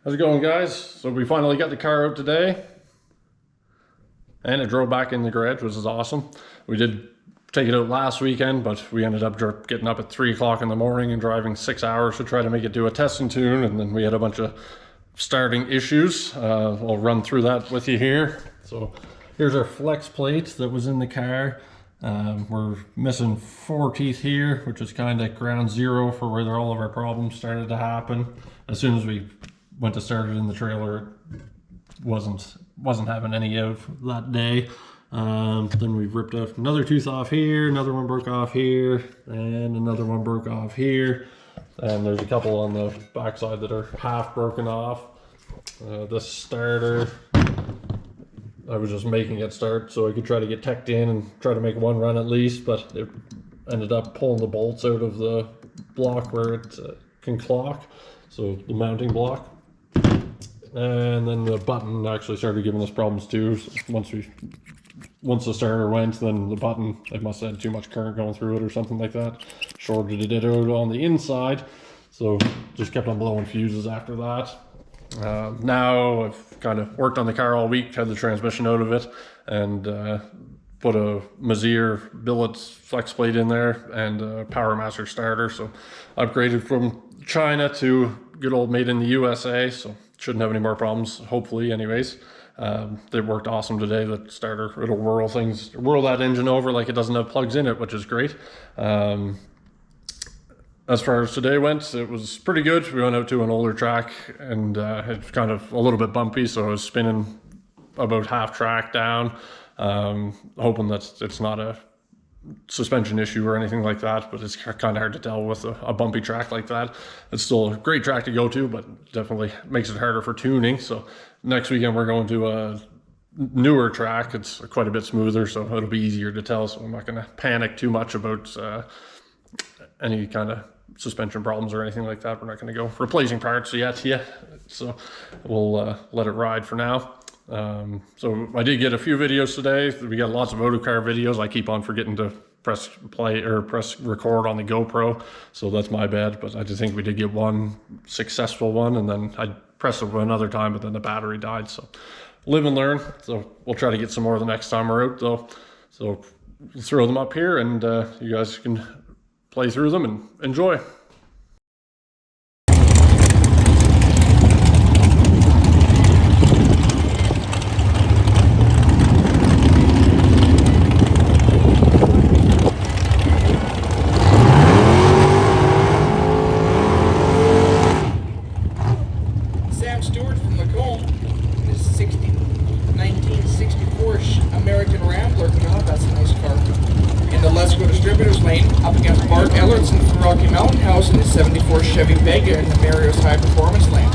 How's it going, guys? So we finally got the car out today and it drove back in the garage, which is awesome. We did take it out last weekend, but we ended up getting up at 3 o'clock in the morning and driving 6 hours to try to make it do a test and tune, and then we had a bunch of starting issues. I'll run through that with you here. So here's our flex plate that was in the car. We're missing 4 teeth here, which is kind of ground zero for where all of our problems started to happen. As soon as we went to start it in the trailer, it wasn't having any of that day. Then we ripped off another tooth off here, another one broke off here, and another one broke off here. And there's a couple on the backside that are half broken off. This starter, I was just making it start so I could try to get teched in and try to make one run at least, but it ended up pulling the bolts out of the block where it can clock, so the mounting block. And then the button actually started giving us problems too. So once the starter went, then the button, it must have had too much current going through it or something like that. Shorted it out on the inside, so just kept on blowing fuses after that. Now I've kind of worked on the car all week, had the transmission out of it, and put a Mazir billet flex plate in there and a PowerMaster starter. So upgraded from China to good old made in the USA, so shouldn't have any more problems, hopefully anyways. They worked awesome today. The starter, it'll whirl that engine over like it doesn't have plugs in it, which is great. As far as today went, it was pretty good. We went out to an older track and it's kind of a little bit bumpy, so I was spinning about half track down, hoping that it's not a suspension issue or anything like that, but it's kind of hard to tell with a bumpy track like that. It's still a great track to go to, but definitely makes it harder for tuning. So next weekend we're going to a newer track. It's quite a bit smoother, so it'll be easier to tell, so I'm not going to panic too much about any kind of suspension problems or anything like that. We're not going to go replacing parts yet, so we'll let it ride for now. So I did get a few videos today. We got lots of autocar videos. I keep on forgetting to press play or press record on the GoPro, so that's my bad, but I just think we did get one successful one, and then I pressed it another time, but then the battery died. So live and learn. So we'll try to get some more the next time we're out though. So we'll throw them up here and you guys can play through them and enjoy. American Rambler. God, that's a nice car. In the Let's Go Distributors lane, up against Bart Ellertson from Rocky Mountain House in his 74 Chevy Vega in the Mario's High Performance lane.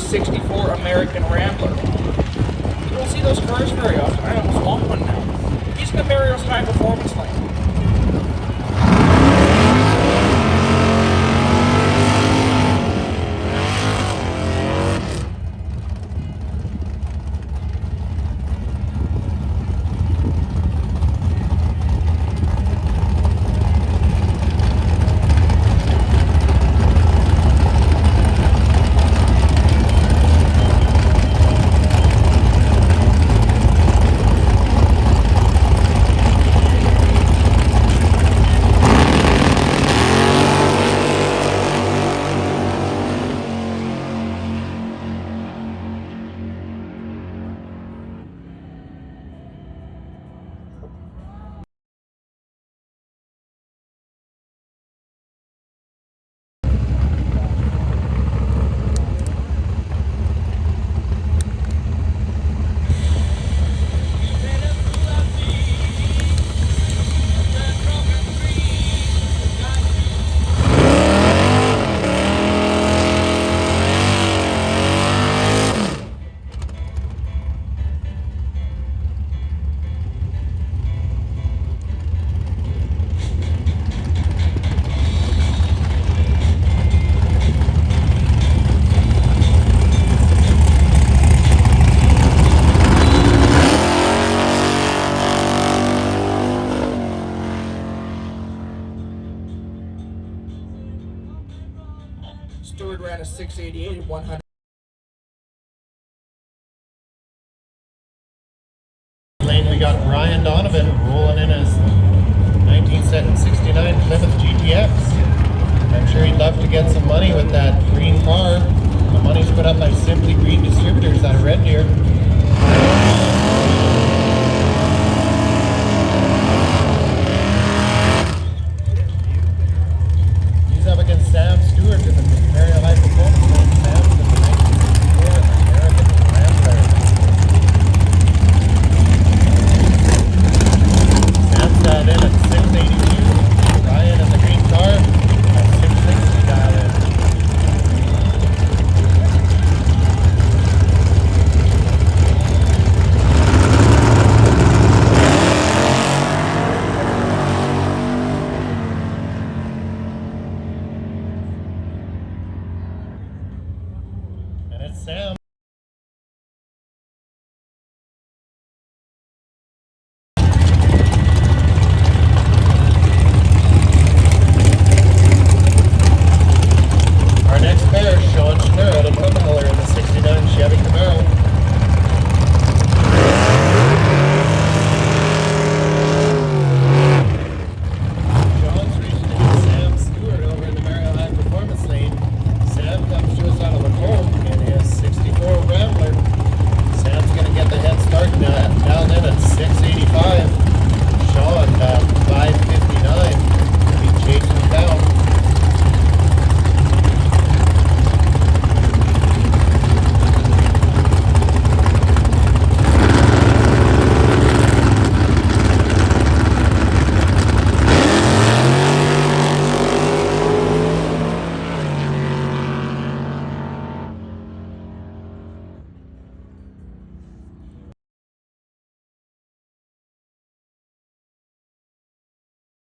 64 American Rambler. You don't see those cars very often. I almost want one now. He's in the Mario's high performance lane. Stewart ran a 688 at 100. Lane, we got Ryan Donovan rolling in his 1969 Plymouth GTX. I'm sure he'd love to get some money with that green car. The money's put up by Simply Green Distributors out of Red Deer. He's up against Sam Stewart in the very high performance lane. Sam's in the 1964 American Rambler. Sam's dialed in at 682. Ryan in the green car at 660 dialed in. And it's Sam.